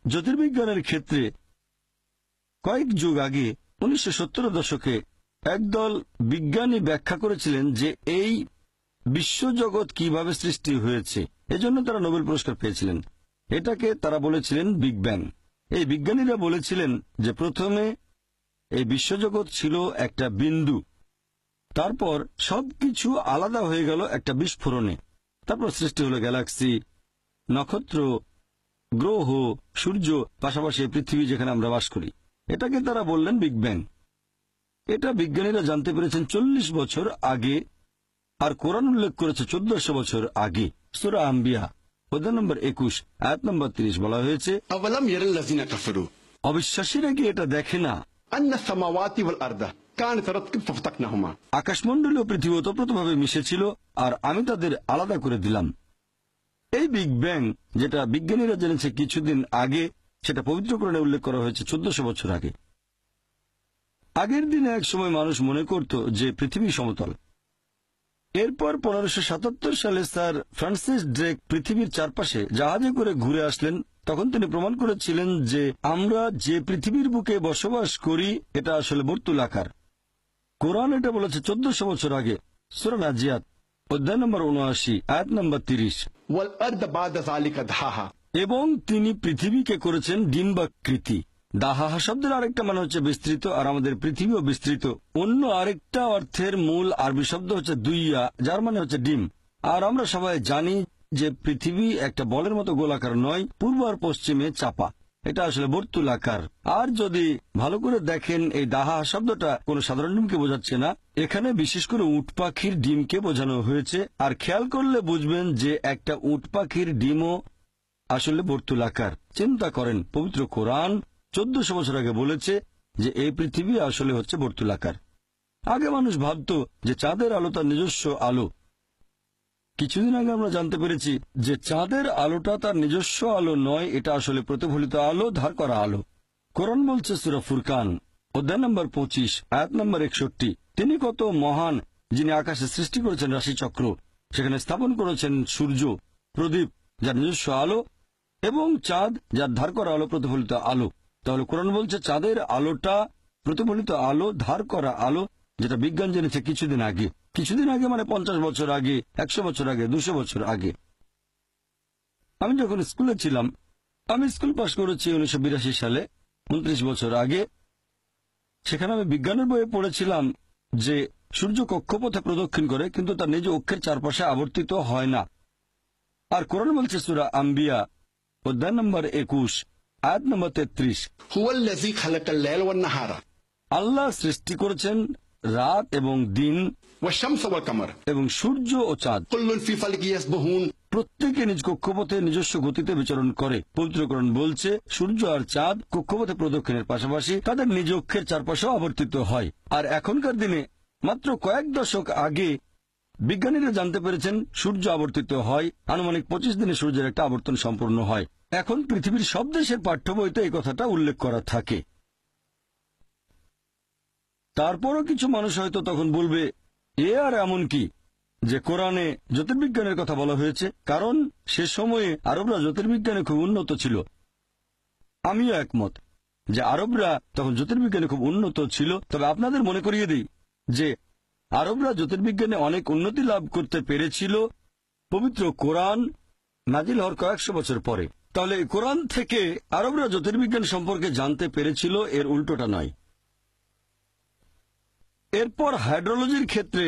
জ্যোতির্বিজ্ঞানের ক্ষেত্রে কয়েক যুগ আগে 1970 দশকে একদল বিজ্ঞানী ব্যাখ্যা করেছিলেন যে এই বিশ্বজগৎ কিভাবে সৃষ্টি হয়েছে। এজন্য তারা নোবেল পুরস্কার পেয়েছিলেন। এটাকে তারা বলেছিলেন বিগ ব্যাং। এই বিজ্ঞানীরা বলেছিলেন যে প্রথমে এই বিশ্বজগৎ ছিল একটা বিন্দু, তারপর সবকিছু আলাদা হয়ে গেল একটা বিস্ফোরণে। তারপর সৃষ্টি হলো গ্যালাক্সি, নক্ষত্র, গ্রহ, সূর্য, পাশাপাশি পৃথিবী যেখানে আমরা বাস করি। এটাকে তারা বললেন বিগ ব্যাং। এটা বিজ্ঞানীরা জানতে পেরেছেন 40 বছর আগে, আর কোরআন উল্লেখ করেছে 1400 বছর আগে। সূরা আম্বিয়া অধ্যায় নম্বর 21 আয়াত নম্বর 30 বলা হয়েছে, আওয়ালাম ইয়ারাল্লাযিনা কাফারু, অবিশ্বাসীরা কি এটা দেখে না আন্না সামাওয়াতি ওয়াল আরদা কানাত রাতকিন ফাফতাকনাহুমা, আকাশমণ্ডলী ও পৃথিবী ওতপ্রোতভাবে মিশেছিল আর আমি তাদের আলাদা করে দিলাম। এই বিগ ব্যাং যেটা বিজ্ঞানীরা জেনেছে কিছুদিন আগে, সেটা পবিত্র কোরআনে উল্লেখ করা হয়েছে 1400 বছর আগে। আগের দিনে এক সময় মানুষ মনে করত যে পৃথিবী সমতল। এরপর 1577 সালে স্যার ফ্রান্সিস ড্রেক পৃথিবীর চারপাশে জাহাজে করে ঘুরে আসলেন। তখন তিনি প্রমাণ করেছিলেন যে আমরা যে পৃথিবীর বুকে বসবাস করি এটা আসলে বর্তুলাকার। কোরআন এটা বলেছে 1400 বছর আগে। সূরা নাজিয়াত অধ্যায় নম্বর 79 আয়াত নম্বর 30। ওয়াল আরদা বাদা যালিকা দাহাহা, এবং তিনি পৃথিবীকে করেছেন ডিম্বাকৃতি। দাহাহা শব্দের আরেকটা মানে হচ্ছে বিস্তৃত, আর আমাদের পৃথিবীও বিস্তৃত। অন্য আরেকটা অর্থের মূল আরবি শব্দ হচ্ছে দুইয়া, যার মানে হচ্ছে ডিম। আর আমরা সবাই জানি যে পৃথিবী একটা বলের মতো গোলাকার নয়, পূর্ব আর পশ্চিমে চাপা। এটা আসলে বর্তুলাকার। আর যদি ভালো করে দেখেন, এই দাহাহা শব্দটা কোনো সাধারণ ডিমকে বোঝাচ্ছে না, এখানে বিশেষ করে উট পাখির ডিমকে বোঝানো হয়েছে। আর খেয়াল করলে বুঝবেন যে একটা উট পাখির ডিমও আসলে বর্তুলাকার। চিন্তা করেন, পবিত্র কোরআন 1400 বছর আগে বলেছে যে এই পৃথিবী আসলে হচ্ছে বর্তুলাকার। আগে মানুষ ভাবত যে চাঁদের আলো তার নিজস্ব আলো। কিছুদিন আগে আমরা জানতে পেরেছি যে চাঁদের আলোটা তার নিজস্ব আলো নয়, এটা আসলে প্রতিফলিত আলো, ধার করা আলো। কোরআন বলছে সূরা ফুরকান অধ্যায় নম্বর 25 আয়াত নম্বর 61, তিনি কত মহান যিনি আকাশে সৃষ্টি করেছেন রাশিচক্র, সেখানে স্থাপন করেছেন সূর্য, প্রদীপ যার নিজস্ব আলো, এবং চাঁদ যার ধার করা আলো, প্রতিফলিত আলো। তাহলে কোরআন বলছে চাঁদের আলোটা প্রতিফলিত আলো, ধার করা আলো, যেটা বিজ্ঞান জেনেছে কিছুদিন আগে। কিছুদিন আগে মানে 50 বছর আগে, 100 বছর আগে, 200 বছর আগে। আমি যখন স্কুলে ছিলাম, আমি স্কুল পাশ করেছি 1982 সালে, 29 বছর আগে। সেখানে আমি বিজ্ঞানের বইয়ে পড়েছিলাম যে সূর্য কক্ষপথে প্রদক্ষিণ করে, কিন্তু তার নিজ অক্ষের চারপাশে আবর্তিত হয় না। আর কোরআন বলছে সূরা আম্বিয়া অধ্যায় নম্বর 21 আয়াত নম্বর 33, হুয়াল্লাযী খালাকাল লাইলা ওয়ান নাহারা, আল্লাহ সৃষ্টি করেছেন রাত এবং দিন, ওয়াশ শামসা ওয়াল কামার, এবং সূর্য ও চাঁদ, কুল্লুন ফি ফালকি ইয়াসবাহুন, প্রত্যেকে নিজ কক্ষপথে নিজস্ব গতিতে বিচরণ করে। পবিত্র কোরআন বলছে সূর্য আর চাঁদ কক্ষপথে প্রদক্ষিণের পাশাপাশি তাদের নিজ অক্ষের চারপাশেও আবর্তিত হয়। আর এখনকার দিনে মাত্র কয়েক দশক আগে বিজ্ঞানীরা জানতে পেরেছেন সূর্য আবর্তিত হয়, আনুমানিক 25 দিনে সূর্যের একটা আবর্তন সম্পূর্ণ হয়। এখন পৃথিবীর সব দেশের পাঠ্য বইতে এই কথাটা উল্লেখ করা থাকে। তারপরও কিছু মানুষ হয়তো তখন বলবে, এ আর এমন কি যে কোরআনে জ্যোতির্বিজ্ঞানের কথা বলা হয়েছে, কারণ সে সময়ে আরবরা জ্যোতির্বিজ্ঞানে খুব উন্নত ছিল। আমিও একমত যে আরবরা তখন জ্যোতির্বিজ্ঞানে খুব উন্নত ছিল। তবে আপনাদের মনে করিয়ে দিই যে আরবরা জ্যোতির্বিজ্ঞানে অনেক উন্নতি লাভ করতে পেরেছিল পবিত্র কোরআন নাজিল হওয়ার কয়েকশো বছর পরে। তাহলে কোরআন থেকে আরবরা জ্যোতির্বিজ্ঞান সম্পর্কে জানতে পেরেছিল, এর উল্টোটা নয়। এরপর হাইড্রোলজির ক্ষেত্রে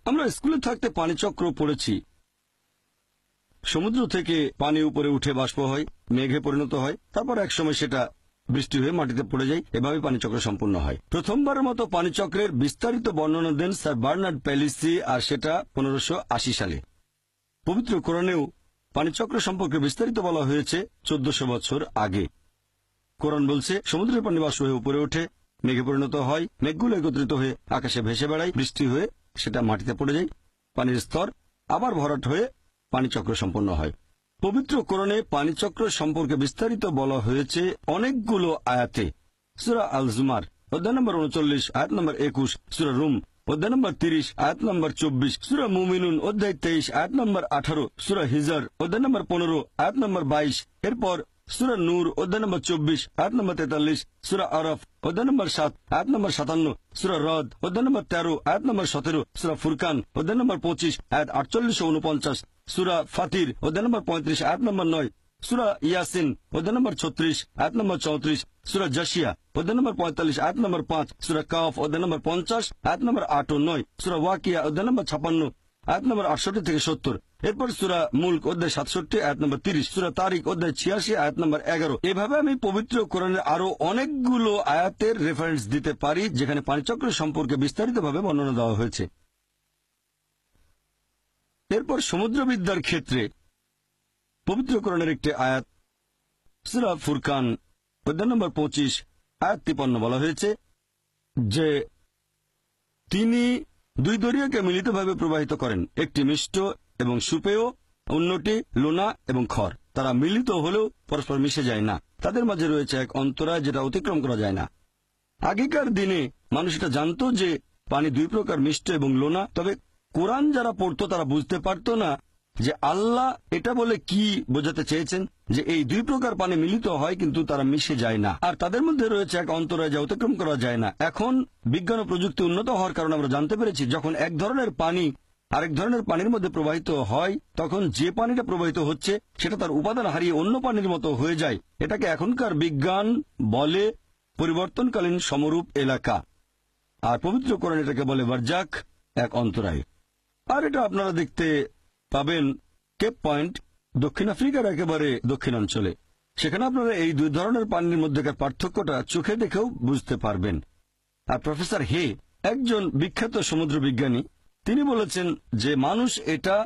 আমরা স্কুলে থাকতে পানিচক্র পড়েছি। সমুদ্র থেকে পানি উপরে উঠে বাষ্প হয়, মেঘে পরিণত হয়, তারপর একসময় সেটা বৃষ্টি হয়ে মাটিতে পড়ে যায়। এভাবে পানিচক্র সম্পূর্ণ হয়। প্রথমবারের মতো পানিচক্রের বিস্তারিত বর্ণনা দেন স্যার বার্নার্ড প্যালিসি, আর সেটা 1580 সালে। পবিত্র কোরআনেও পানিচক্র সম্পর্কে বিস্তারিত বলা হয়েছে 1400 বছর আগে। কোরআন বলছে সমুদ্রের পানি বাষ্প হয়ে উপরে ওঠে, মেঘে পরিণত হয়, মেঘগুলো একত্রিত হয়ে আকাশে ভেসে বেড়ায়, বৃষ্টি হয়ে সেটা মাটিতে পড়ে যায়, পানির স্তর আবার ভরাট হয়ে পানিচক্র সম্পন্ন হয়। পবিত্র কোরআনে পানিচক্র সম্পর্কে বিস্তারিত বলা হয়েছে অনেকগুলো আয়াতে। সূরা আল জুমার অধ্যায় নম্বর 39 আয়াত নম্বর 21, সূরা রুম অধ্যায় নম্বর 30 আয়াত নম্বর 24, সূরা মুমিনুন অধ্যায় 23 আয়াত নম্বর 18, সূরা হিজর অধ্যায় নম্বর 15 আয়াত নম্বর 22, এরপর সূরা নূর অধ্যায় নম্বর 24 আয়াত নম্বর 43, সূরা আরাফ অধ্যায় নম্বর 7 আয়াত নম্বর 57, সূরা রদ অধ্যায় নম্বর 13 আয়াত নম্বর 17, সূরা ফুরকান অধ্যায় নম্বর 25 আয়াত 48 ও 49, সূরা ফাতির অধ্যায় নম্বর 35 আয়াত নম্বর 9, সূরা ইয়াসিন অধ্যায় নম্বর 36 আয়াত নম্বর 34, সূরা জাসিয়া অধ্যায় নম্বর 45 আয়াত নম্বর 5, সূরা কাফ অধ্যায় নম্বর 50 আয়াত নম্বর 8 ও 9, সূরা ওয়াকিয়া অধ্যায় নম্বর 56 আয়াত নম্বর 68 থেকে 70। এরপর সূরা মুলক অধ্যায় 67 আয়াত নম্বর 30, সূরা তারিক অধ্যায় 86 আয়াত নম্বর 11। এভাবে আমি পবিত্র কোরআনের আরো অনেকগুলো আয়াতের রেফারেন্স দিতে পারি যেখানে পানিচক্র সম্পর্কে বিস্তারিতভাবে বর্ণনা দেওয়া হয়েছে। এরপর সমুদ্রবিদ্যার ক্ষেত্রে পবিত্র কোরআনের একটি আয়াত সূরা ফুরকান অধ্যায় নম্বর 25 আয়াত 53 বলা হয়েছে যে তিনি দুই দরিয়াকে মিলিতভাবে প্রবাহিত করেন, একটি মিষ্ট এবং সুপেয়, অন্যটি লোনা এবং খর। তারা মিলিত হলেও পরস্পর মিশে যায় না, তাদের মাঝে রয়েছে এক অন্তরায় যেটা অতিক্রম করা যায় না। আগেকার দিনে মানুষ এটা জানতো যে পানি দুই প্রকার, মিষ্ট এবং লোনা, তবে কোরআন যারা পড়তো তারা বুঝতে পারত না যে আল্লাহ এটা বলে কি বোঝাতে চেয়েছেন যে এই দুই প্রকার পানি মিলিত হয় কিন্তু তারা মিশে যায় না, আর তাদের মধ্যে রয়েছে এক অন্তরায় যা অতিক্রম করা যায় না। এখন বিজ্ঞান ও প্রযুক্তি উন্নত হওয়ার কারণে আমরা জানতে পেরেছি যখন এক ধরনের পানি আরেক ধরনের পানির মধ্যে প্রবাহিত হয় তখন যে পানিটা প্রবাহিত হচ্ছে সেটা তার উপাদান হারিয়ে অন্য পানির মতো হয়ে যায়। এটাকে এখনকার বিজ্ঞান বলে পরিবর্তনকালীন সমরূপ এলাকা, আর পবিত্র কোরআন এটাকে বলে বারজাক, এক অন্তরায়। আর এটা আপনারা দেখতে পাবেন কেপ পয়েন্ট, দক্ষিণ আফ্রিকার একেবারে দক্ষিণাঞ্চলে। সেখানে আপনারা এই দুই ধরনের পানির মধ্যেকার পার্থক্যটা চোখে দেখেও বুঝতে পারবেন। আর প্রফেসর হে, একজন বিখ্যাত সমুদ্র বিজ্ঞানী, তিনি বলেছেন যে মানুষ এটা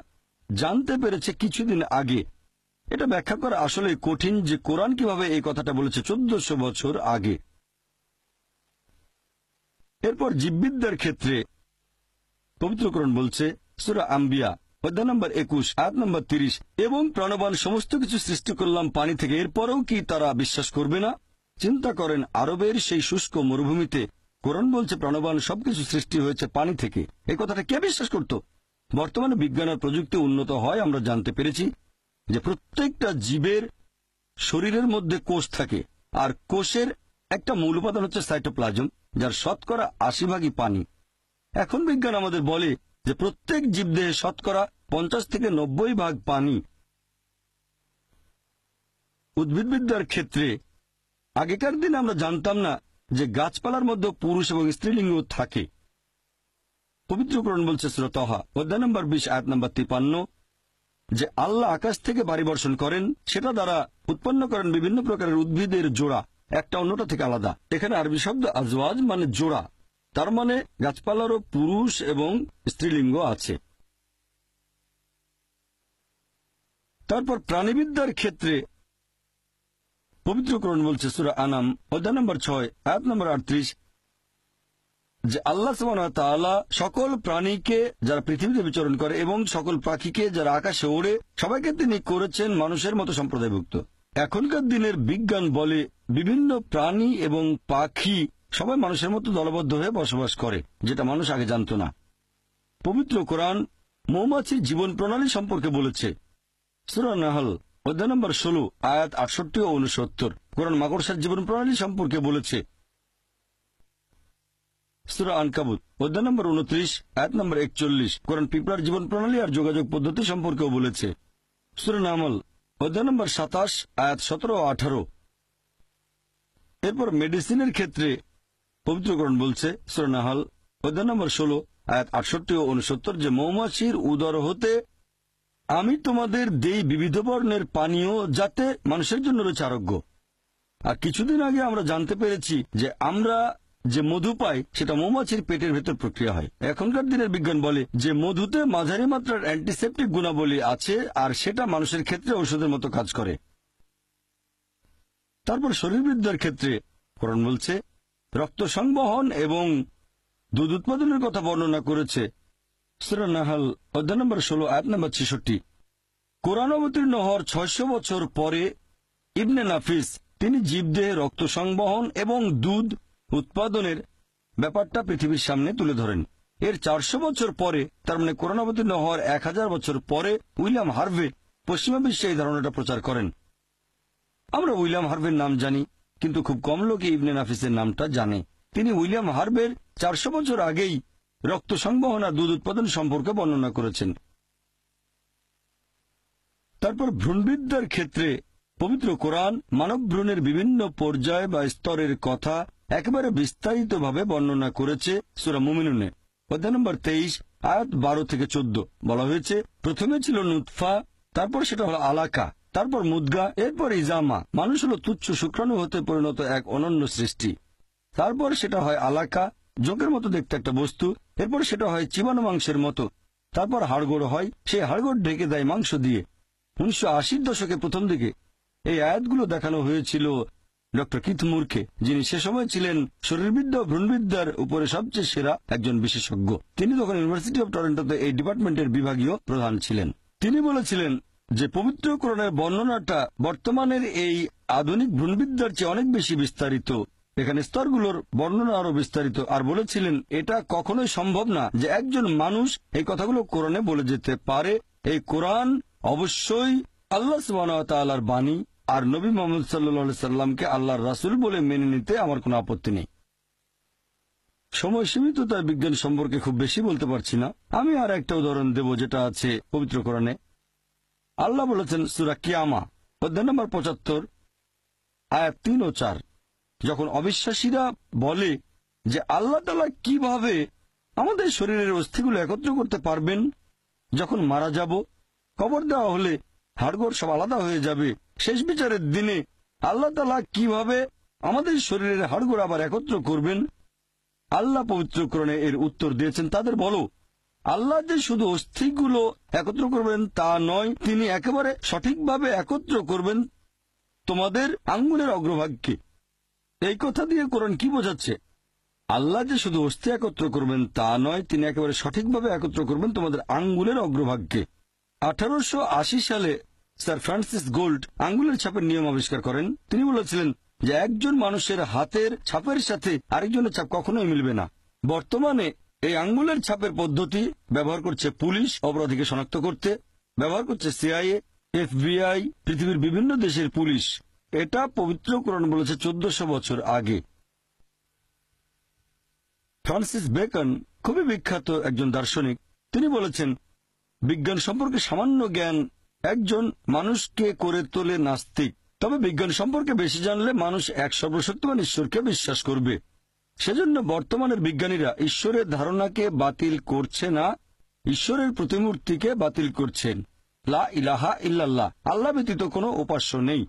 জানতে পেরেছে কিছুদিন আগে। এটা ব্যাখ্যা করা আসলে কঠিন যে কোরআন কিভাবে এই কথাটা বলেছে 1400 বছর আগে। এরপর জীববিদ্যার ক্ষেত্রে পবিত্র কোরআন বলছে সূরা আম্বিয়া অধ্যায় নম্বর 21 আয়াত নম্বর 30, এবং প্রাণবান সমস্ত কিছু সৃষ্টি করলাম পানি থেকে, এরপরেও কি তারা বিশ্বাস করবে না? চিন্তা করেন আরবের সেই শুষ্ক মরুভূমিতে কোরআন বলছে প্রাণবান সবকিছু সৃষ্টি হয়েছে পানি থেকে। এই কথাটা কে বিশ্বাস করত? বর্তমানে বিজ্ঞান আর প্রযুক্তি উন্নত হয়, আমরা জানতে পেরেছি যে প্রত্যেকটা জীবের শরীরের মধ্যে কোষ থাকে, আর কোষের একটা মূল উপাদান হচ্ছে সাইটোপ্লাজম, যার শতকরা 80 পানি। এখন বিজ্ঞান আমাদের বলে যে প্রত্যেক জীবদেহে শতকরা 50 থেকে 90 পানি। উদ্ভিদবিদ্যার ক্ষেত্রে আগেকার দিনে আমরা জানতাম না যে গাছপালার মধ্যে পুরুষ এবং স্ত্রীলিঙ্গ থাকে। পবিত্র কোরআন বলছে সূরা তাহা অধ্যায় নম্বর 20 আয়াত নম্বর 53 যে আল্লাহ আকাশ থেকে বাড়ি বর্ষণ করেন, সেটা দ্বারা উৎপন্ন করেন বিভিন্ন প্রকারের উদ্ভিদের জোড়া, একটা অন্যটা থেকে আলাদা। এখানে আরবি শব্দ আজওয়াজ মানে জোড়া, তার মানে গাছপালারও পুরুষ এবং স্ত্রীলিঙ্গ আছে। তারপর প্রাণীবিদ্যার ক্ষেত্রে পবিত্র কোরআন বলছে সূরা আনাম অধ্যায় নম্বর 6 আয়াত নম্বর 38 যে আল্লাহ সুবহানাহু ওয়া তাআলা সকল প্রাণীকে যারা পৃথিবীতে বিচরণ করে এবং সকল পাখিকে যারা আকাশে ওড়ে সবাইকে তিনি করেছেন মানুষের মতো সম্প্রদায়ভুক্ত। এখনকার দিনের বিজ্ঞান বলে বিভিন্ন প্রাণী এবং পাখি সবাই মানুষের মতো দলবদ্ধ হয়ে বসবাস করে, যেটা মানুষ আগে জানত না। পবিত্র কোরআন মৌমাছির জীবন প্রণালী সম্পর্কে বলেছে সূরা নাহল অধ্যায় নম্বর 16 আয়াত 68 ও 69। কোরআন মাকড়সার জীবন প্রণালী সম্পর্কে বলেছে সূরা আনকাবুত অধ্যায় নম্বর 29 আয়াত নম্বর 41। কোরআন পিঁপড়ার জীবন প্রণালী আর যোগাযোগ পদ্ধতি সম্পর্কেও বলেছে সূরা নামল অধ্যায় নম্বর 27 আয়াত 17 ও 18। এরপর মেডিসিনের ক্ষেত্রে পবিত্র কোরআন বলছে সূরা নাহল অধ্যায় নম্বর 16 আয়াত 68 ও 69 যে মৌমাছির উদর হতে আমি তোমাদের দেই বিবিধ বর্ণের পানীয় যাতে মানুষের জন্য রয়েছে আরোগ্য। আর কিছুদিন আগে আমরা জানতে পেরেছি যে আমরা যে মধু পাই সেটা মৌমাছির পেটের ভেতর প্রক্রিয়া হয়। এখনকার দিনের বিজ্ঞান বলে যে মধুতে মাঝারি মাত্রার অ্যান্টিসেপটিক গুণাবলী আছে আর সেটা মানুষের ক্ষেত্রে ঔষধের মতো কাজ করে। তারপর শরীরবিদ্যার ক্ষেত্রে কোরআন বলছে রক্ত সংবহন এবং দুধ উৎপাদনের কথা বর্ণনা করেছে সূরা নাহল অধ্যায় নম্বর 16 আয়াত নম্বর 66। কোরআন অবতীর্ণ হওয়ার 600 বছর পরে ইবনে নাফিস তিনি জীবদেহে রক্ত সংবহন এবং দুধ উৎপাদনের ব্যাপারটা পৃথিবীর সামনে তুলে ধরেন। এর 400 বছর পরে, তার মানে কোরআন অবতীর্ণ হওয়ার 1000 বছর পরে উইলিয়াম হার্ভে পশ্চিমা বিশ্বে এই ধারণাটা প্রচার করেন। আমরা উইলিয়াম হার্ভের নাম জানি, কিন্তু খুব কম লোকে ইবনে নাফিসের নামটা জানে। তিনি উইলিয়াম হার্ভের 400 বছর আগেই রক্ত সংবহন আর দুধ উৎপাদন সম্পর্কে বর্ণনা করেছেন। তারপর ভ্রূণবিদ্যার ক্ষেত্রে পবিত্র কোরআন মানব ভ্রূণের বিভিন্ন পর্যায় বা স্তরের কথা একেবারে বিস্তারিতভাবে বর্ণনা করেছে। সূরা মুমিনুনে অধ্যায় নম্বর 23 আয়াত 12 থেকে 14 বলা হয়েছে, প্রথমে ছিল নুতফা, তারপর সেটা হলো আলাকা, তারপর মুদগা, এরপর ইজামা। মানুষ হলো তুচ্ছ শুক্রাণু হতে পরিণত এক অনন্য সৃষ্টি। তারপর সেটা হয় আলাকা, জোকের মতো দেখতে একটা বস্তু, এরপর সেটা হয় চিবানো মাংসের মতো, তারপর হাড়গোড় হয়, সেই হাড়গোড় ঢেকে দেয় মাংস দিয়ে। 1980 দশকে প্রথম দিকে এই আয়াতগুলো দেখানো হয়েছিল ডক্টর কিথ মুরকে, যিনি সে সময় ছিলেন শরীরবিদ্যা ও ভ্রূণবিদ্যার উপরে সবচেয়ে সেরা একজন বিশেষজ্ঞ। তিনি তখন ইউনিভার্সিটি অব টরন্টোতে এই ডিপার্টমেন্টের বিভাগীয় প্রধান ছিলেন। তিনি বলেছিলেন যে পবিত্র কোরআনের বর্ণনাটা বর্তমানের এই আধুনিক ভ্রূণবিদ্যার চেয়ে অনেক বেশি বিস্তারিত। এখানে স্তরগুলোর বর্ণনা আরো বিস্তারিত। আর বলেছিলেন এটা কখনোই সম্ভব না যে একজন মানুষ এই কথাগুলো কোরআনে বলে যেতে পারে। এই কোরআন অবশ্যই আল্লাহ সুবহানাহু ওয়া তাআলার বাণী, আর নবী মুহাম্মদ সাল্লাল্লাহু আলাইহি সাল্লামকে আল্লাহর রাসূল বলে মেনে নিতে আমার কোনো আপত্তি নেই। সময় সীমিত, তাই বিজ্ঞান সম্পর্কে খুব বেশি বলতে পারছি না। আমি আর একটা উদাহরণ দেব যেটা আছে পবিত্র কোরআনে। আল্লাহ বলেছেন সূরা কিয়ামা অধ্যায় নম্বর 75 আয়াত 3 ও 4, যখন অবিশ্বাসীরা বলে যে আল্লাহ তাআলা কিভাবে আমাদের শরীরের অস্থিগুলো একত্র করতে পারবেন, যখন মারা যাব, কবর দেওয়া হলে হাড়গোড় সব আলাদা হয়ে যাবে, শেষ বিচারের দিনে আল্লাহ তাআলা কিভাবে আমাদের শরীরের হাড়গোড় আবার একত্র করবেন। আল্লাহ পবিত্র কোরআনে এর উত্তর দিয়েছেন, তাদের বলো আল্লাহ যে শুধু অস্থিগুলো একত্র করবেন তা নয়, তিনি একেবারে সঠিকভাবে একত্র করবেন তোমাদের আঙ্গুলের অগ্রভাগকে। এই কথা দিয়ে কোরআন কি বোঝাচ্ছে? আল্লাহ যে শুধু অস্থি একত্র করবেন তা নয়, তিনি একেবারে সঠিকভাবে একত্র করবেন তোমাদের আঙ্গুলের অগ্রভাগকে। 1880 সালে স্যার ফ্রান্সিস গোল্ড আঙ্গুলের ছাপের নিয়ম আবিষ্কার করেন। তিনি বলেছিলেন যে একজন মানুষের হাতের ছাপের সাথে আরেকজনের ছাপ কখনোই মিলবে না। বর্তমানে এই আঙ্গুলের ছাপের পদ্ধতি ব্যবহার করছে পুলিশ অপরাধীকে শনাক্ত করতে, ব্যবহার করছে সিআইএ, এফবিআই, পৃথিবীর বিভিন্ন দেশের পুলিশ। এটা পবিত্র কোরআন বলেছে 1400 বছর আগে। ফ্রান্সিস বেকন খুবই বিখ্যাত একজন দার্শনিক। তিনি বলেছেন বিজ্ঞান সম্পর্কে সামান্য জ্ঞান একজন মানুষকে করে তোলে নাস্তিক, তবে বিজ্ঞান সম্পর্কে বেশি জানলে মানুষ এক সর্বশক্তিমান ঈশ্বরকে বিশ্বাস করবে। সেজন্য বর্তমানের বিজ্ঞানীরা ঈশ্বরের ধারণাকে বাতিল করছে না, ঈশ্বরের প্রতিমূর্তিকে বাতিল করছেন। লা ইলাহা ইল্লাল্লাহ, আল্লাহ ব্যতীত কোনো উপাস্য নেই।